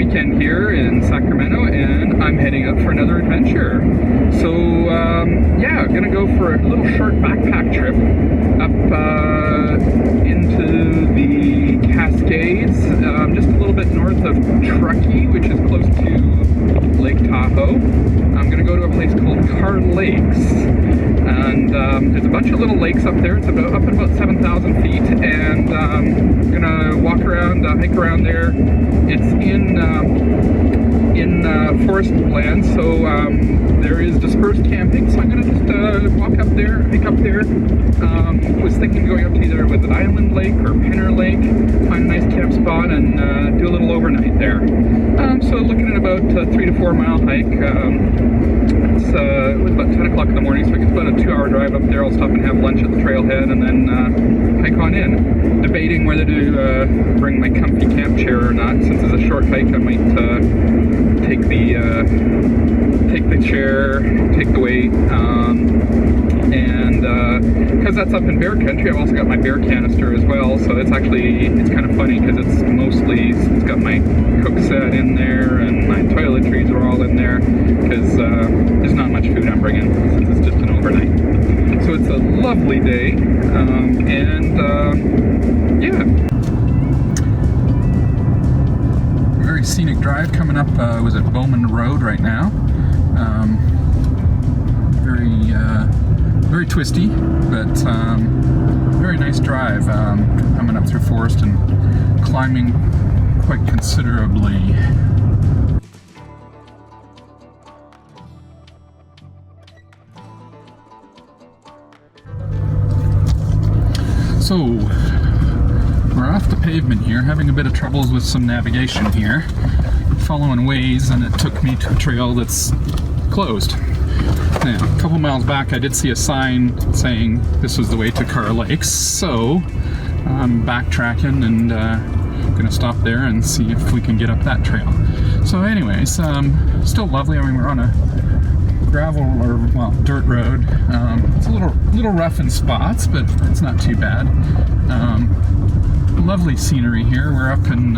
weekend here in Sacramento, and I'm heading up for another adventure. So yeah, I'm gonna go for a little short backpack trip up into the Cascades, just a little bit north of Truckee, which is close to Lake Tahoe. I'm gonna go to a place called Carr Lakes, and there's a bunch of little lakes up there. It's up at about 7,000 feet, and I'm gonna walk around, hike around there. It's in forest land, so there is dispersed camping, so I'm gonna just walk up there, hike up there. Was thinking of going up to either with Island Lake or Penner Lake, find a nice camp spot, and do a little overnight there. So looking at about a 3 to 4 mile hike. It was about 10 o'clock in the morning, so it's about a 2-hour drive up there. I'll stop and have lunch at the trailhead and then hike on in. Debating whether to bring my comfy camp chair or not. Since it's a short hike, I might take the chair, take the weight, and because that's up in bear country, I've also got my bear canister as well. So it's kind of funny because it's got my cook set in there and my toiletries are all in there, because there's not much food I'm bringing since it's just an overnight. So it's a lovely day, yeah. Very scenic drive coming up. Was at Bowman Road right now. Very twisty, but very nice drive. Coming up through forest and climbing quite considerably. So we're off the pavement here, having a bit of troubles with some navigation here, following Waze, and it took me to a trail that's closed. Now, a couple miles back I did see a sign saying this was the way to Carr Lakes, so I'm backtracking and gonna stop there and see if we can get up that trail. So anyways, still lovely. I mean, we're on a gravel dirt road. It's a little rough in spots, but it's not too bad. Lovely scenery here. We're up in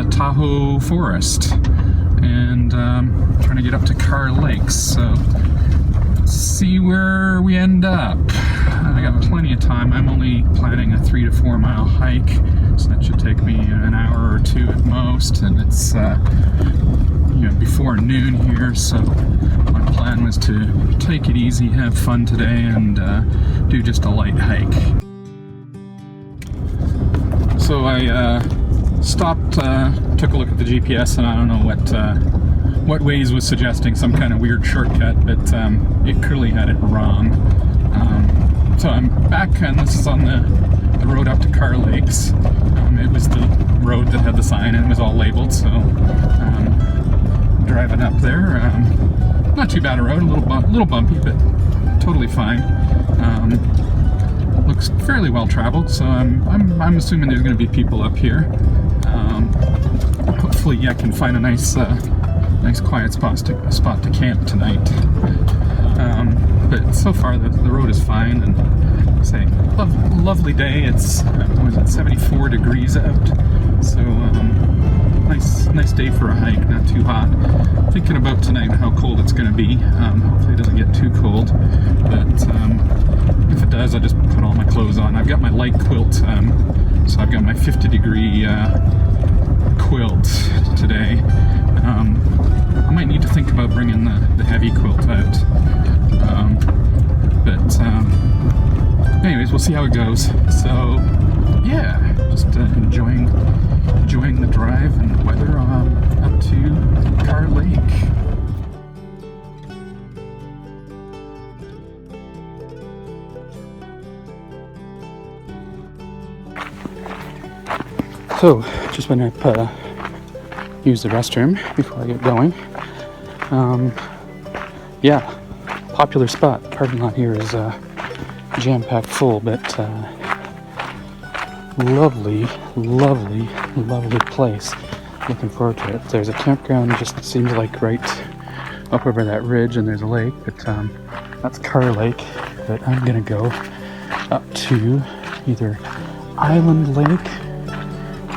Tahoe Forest, and trying to get up to Carr Lakes. So let's see where we end up. I got plenty of time. I'm only planning a 3 to 4 mile hike, so that should take me an hour or two at most, and it's before noon here, so my plan was to take it easy, have fun today, and do just a light hike. So I stopped, took a look at the GPS, and I don't know what Waze was suggesting, some kind of weird shortcut, but it clearly had it wrong. So I'm back, and this is on the road up to Carr Lakes. It was the road that had the sign, and it was all labeled, so driving up there. Not too bad a road, a little bumpy, but totally fine. Looks fairly well traveled, so I'm assuming there's going to be people up here. Hopefully I can find a nice quiet spot to camp tonight. But so far the road is fine, and say lovely day. It's 74 degrees out, so nice day for a hike. Not too hot. Thinking about tonight how cold it's going to be. Hopefully it doesn't get too cold, but if it does, I just put all my clothes on. I've got my light quilt, so I've got my 50-degree quilt today. I might need to think about bringing the heavy quilt out, but anyways, we'll see how it goes. So yeah, just enjoying the drive and the weather up to Carr Lake. So, just went up, use the restroom before I get going. Yeah, popular spot. Parking lot here is jam-packed full, but lovely place. Looking forward to it. There's a campground, just seems like right up over that ridge, and there's a lake, but that's Carr Lake. But I'm gonna go up to either Island Lake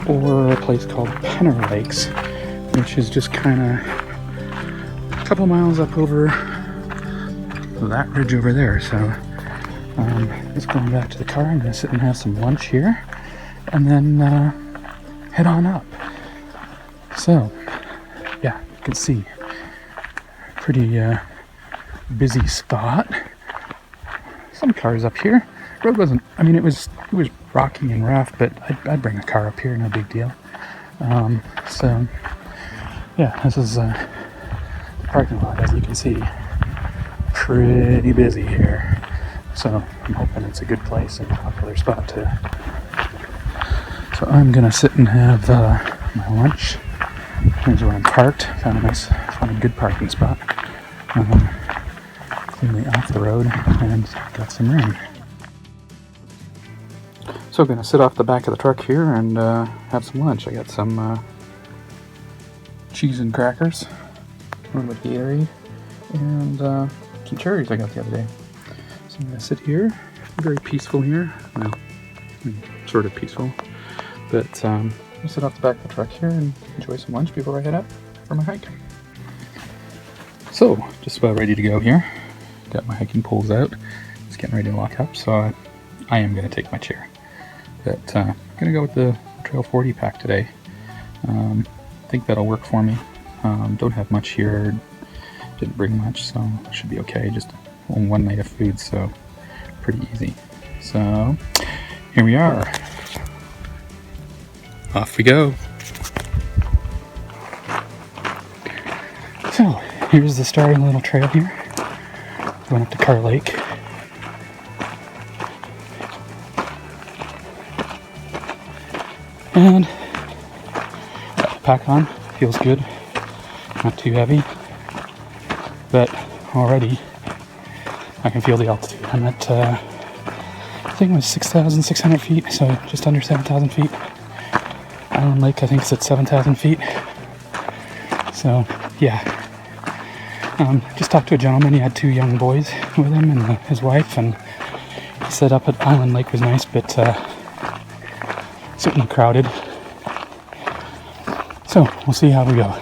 or a place called Penner Lakes, which is just kind of a couple miles up over that ridge over there. So just going back to the car, I'm going to sit and have some lunch here and then head on up. So yeah, you can see pretty busy spot. Some cars up here. Road wasn't, I mean, it was rocky and rough, but I'd bring a car up here, no big deal. So yeah, this is the parking lot, as you can see. Pretty busy here. So I'm hoping it's a good place and a popular spot too. So I'm gonna sit and have my lunch. Here's where I'm parked. Found a good parking spot. Clearly off the road and got some room. So I'm gonna sit off the back of the truck here and have some lunch. I got some cheese and crackers, a little bit of Gatorade, and some cherries I got the other day. So I'm gonna sit here, very peaceful here. Well, sort of peaceful, but I'll sit off the back of the truck here and enjoy some lunch before I head up for my hike. So, just about ready to go here. Got my hiking poles out. Just getting ready to lock up, so I am going to take my chair. But I'm going to go with the Trail 40 pack today. I think that'll work for me. Don't have much here. Didn't bring much, so it should be okay. Just one night of food, so pretty easy. So, here we are. Off we go. So, here's the starting little trail here. Going up to Car Lake. And got the pack on. Feels good. Not too heavy. But already I can feel the altitude. I'm at, I think it was 6,600 feet, so just under 7,000 feet. Island Lake, I think it's at 7,000 feet. So, yeah. Just talked to a gentleman. He had 2 young boys with him and his wife, and he said up at Island Lake was nice, but certainly crowded. So, we'll see how we go.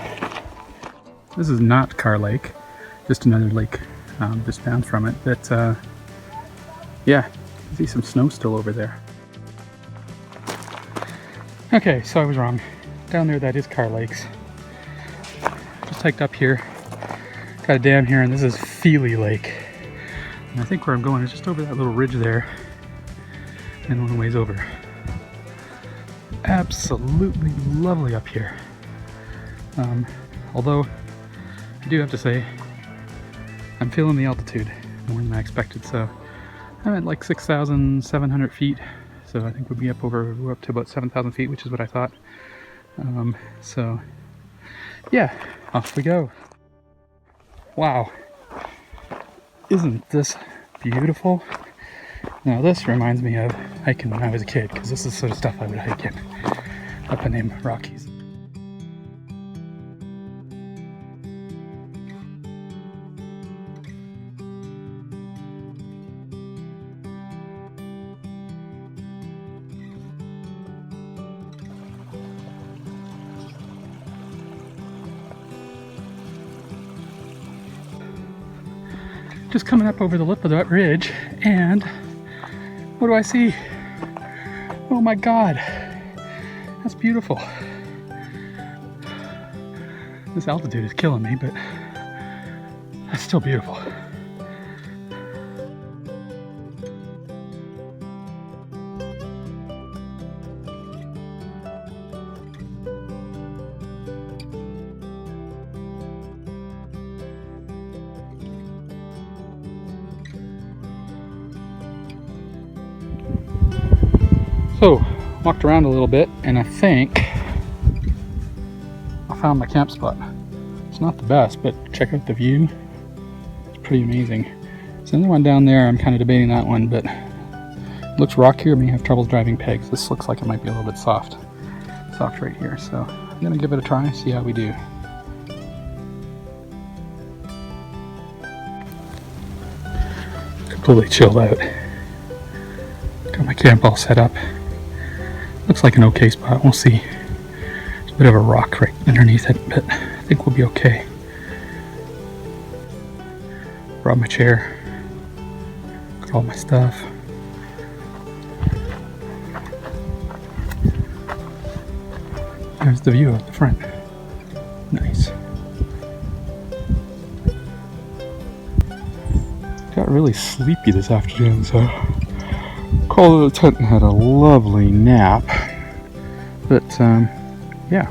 This is not Car Lake, just another lake just down from it. But, yeah, you can see some snow still over there. Okay, so I was wrong. Down there, that is Car Lakes. Just hiked up here. Got a dam here, and this is Feely Lake. And I think where I'm going is just over that little ridge there. And a little ways over. Absolutely lovely up here. Although, I do have to say, I'm feeling the altitude more than I expected. So, I'm at like 6,700 feet. So I think we're up to about 7,000 feet, which is what I thought. So, yeah, off we go. Wow, isn't this beautiful? Now this reminds me of hiking when I was a kid, because this is the sort of stuff I would hike in, up in the Rockies. Just coming up over the lip of that ridge, and what do I see? Oh my God, that's beautiful. This altitude is killing me, but that's still beautiful. So, walked around a little bit, and I think I found my camp spot. It's not the best, but check out the view. It's pretty amazing. So the one down there, I'm kind of debating that one, but it looks rockier. I may have trouble driving pegs. This looks like it might be a little bit soft right here. So I'm gonna give it a try, see how we do. Completely chilled out. Got my camp all set up. Looks like an okay spot. We'll see. There's a bit of a rock right underneath it, but I think we'll be okay. Brought my chair. Got all my stuff. There's the view out the front. Nice. Got really sleepy this afternoon, so called it a tent and had a lovely nap. But yeah,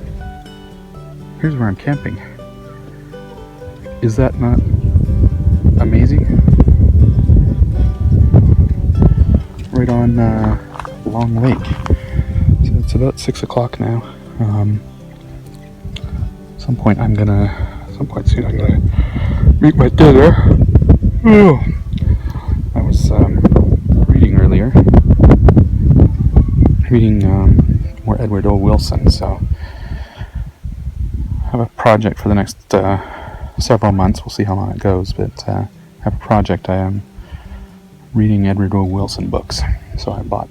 here's where I'm camping. Is that not amazing? Right on Long Lake. So it's about 6 o'clock now. Some point soon I'm gonna meet my dinner. Oh, I was reading earlier, more Edward O. Wilson, so I have a project for the next several months. We'll see how long it goes, but I have a project. I am reading Edward O. Wilson books, so I bought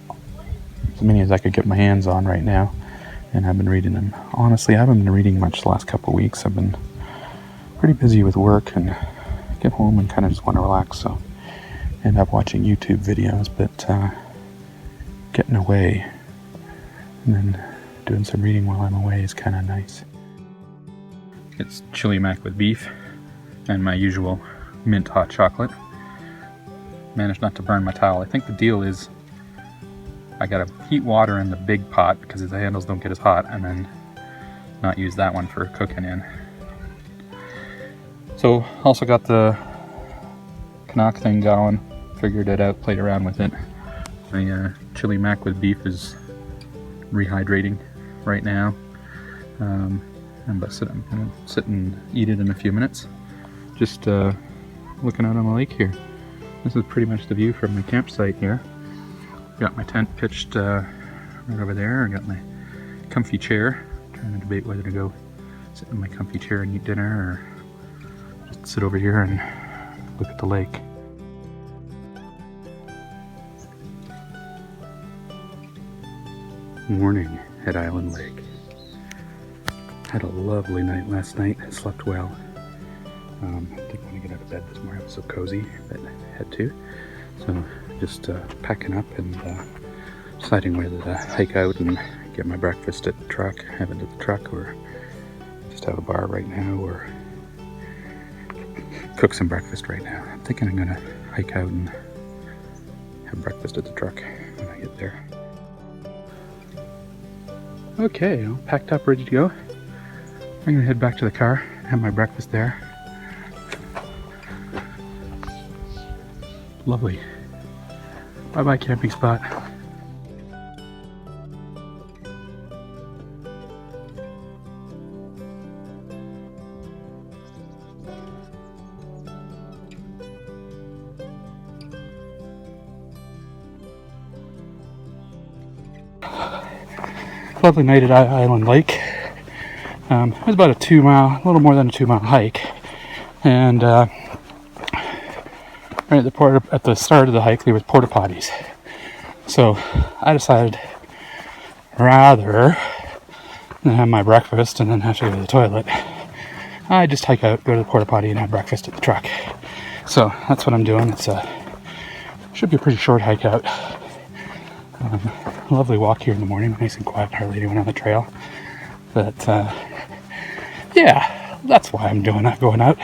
as many as I could get my hands on right now, and I've been reading them. Honestly, I haven't been reading much the last couple of weeks. I've been pretty busy with work and get home and kind of just want to relax, so end up watching YouTube videos, but getting away and then doing some reading while I'm away is kind of nice. It's chili mac with beef and my usual mint hot chocolate. Managed not to burn my towel. I think the deal is I gotta heat water in the big pot because the handles don't get as hot, and then not use that one for cooking in. So also got the Canuck thing going, figured it out, played around with it. My chili mac with beef is rehydrating right now. I'm gonna sit and eat it in a few minutes. Just looking out on the lake here. This is pretty much the view from my campsite here. Got my tent pitched right over there. I got my comfy chair. Trying to debate whether to go sit in my comfy chair and eat dinner or just sit over here and look at the lake. Morning at Island Lake. Had a lovely night last night. Slept well. Didn't want to get out of bed this morning. It was so cozy, but had to. So just packing up and deciding whether to hike out and get my breakfast at the truck, have it at the truck, or just have a bar right now, or cook some breakfast right now. I'm thinking I'm gonna hike out and have breakfast at the truck when I get there. Okay, all packed up, ready to go. I'm gonna head back to the car, have my breakfast there. Lovely. Bye-bye camping spot. Lovely night at Island Lake. It was about a little more than a 2 mile hike, and right at the start of the hike there was porta potties. So I decided rather than have my breakfast and then have to go to the toilet, I just hike out, go to the porta potty, and have breakfast at the truck. So that's what I'm doing. It's should be a pretty short hike out. Lovely walk here in the morning, nice and quiet, hardly anyone on the trail. But yeah, that's why I'm going out.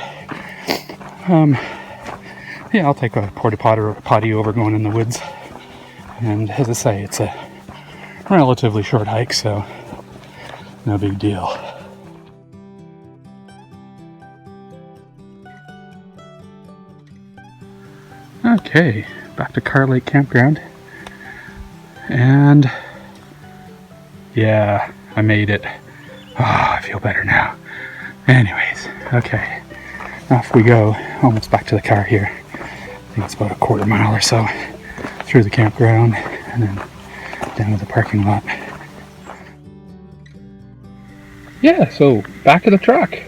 Yeah, I'll take a porta potty over going in the woods. And as I say, it's a relatively short hike, so no big deal. Okay, back to Car Lake Campground. And yeah, I made it. I feel better now. Anyways, okay, off we go. Almost back to the car here. I think it's about a quarter mile or so through the campground and then down to the parking lot. Yeah, so back to the truck.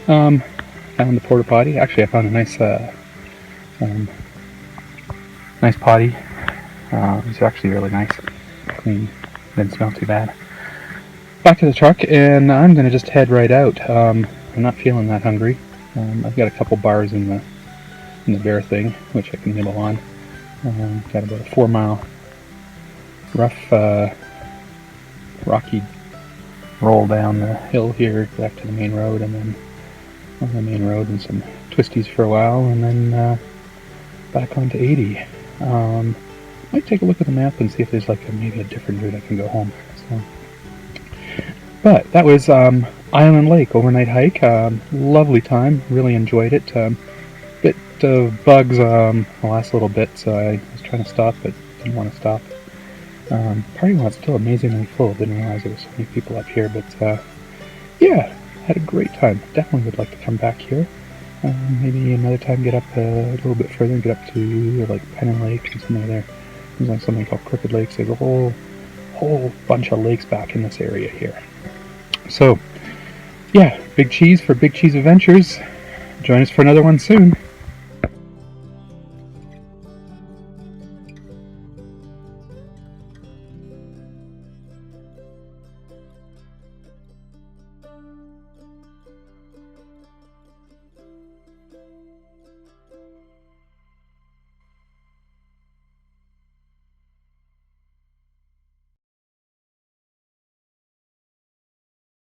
Found the porta potty. Actually, I found a nice potty. It's actually really nice, clean. Didn't smell too bad. Back to the truck, and I'm going to just head right out. I'm not feeling that hungry. I've got a couple bars in the bear thing, which I can nibble on. Got about a 4-mile rough rocky roll down the hill here back to the main road, and then on the main road and some twisties for a while, and then back onto 80. Might take a look at the map and see if there's like maybe a different route I can go home. So, but that was Island Lake overnight hike. Lovely time. Really enjoyed it. Bit of bugs the last little bit, so I was trying to stop, but didn't want to stop. Parking lot's still amazingly full. Didn't realize there were so many people up here, but yeah, had a great time. Definitely would like to come back here. Maybe another time get up a little bit further and get up to like Penn Lake and some other. There's like something called Crooked Lakes. There's a whole bunch of lakes back in this area here. So yeah, Big Cheese for Big Cheese Adventures. Join us for another one soon.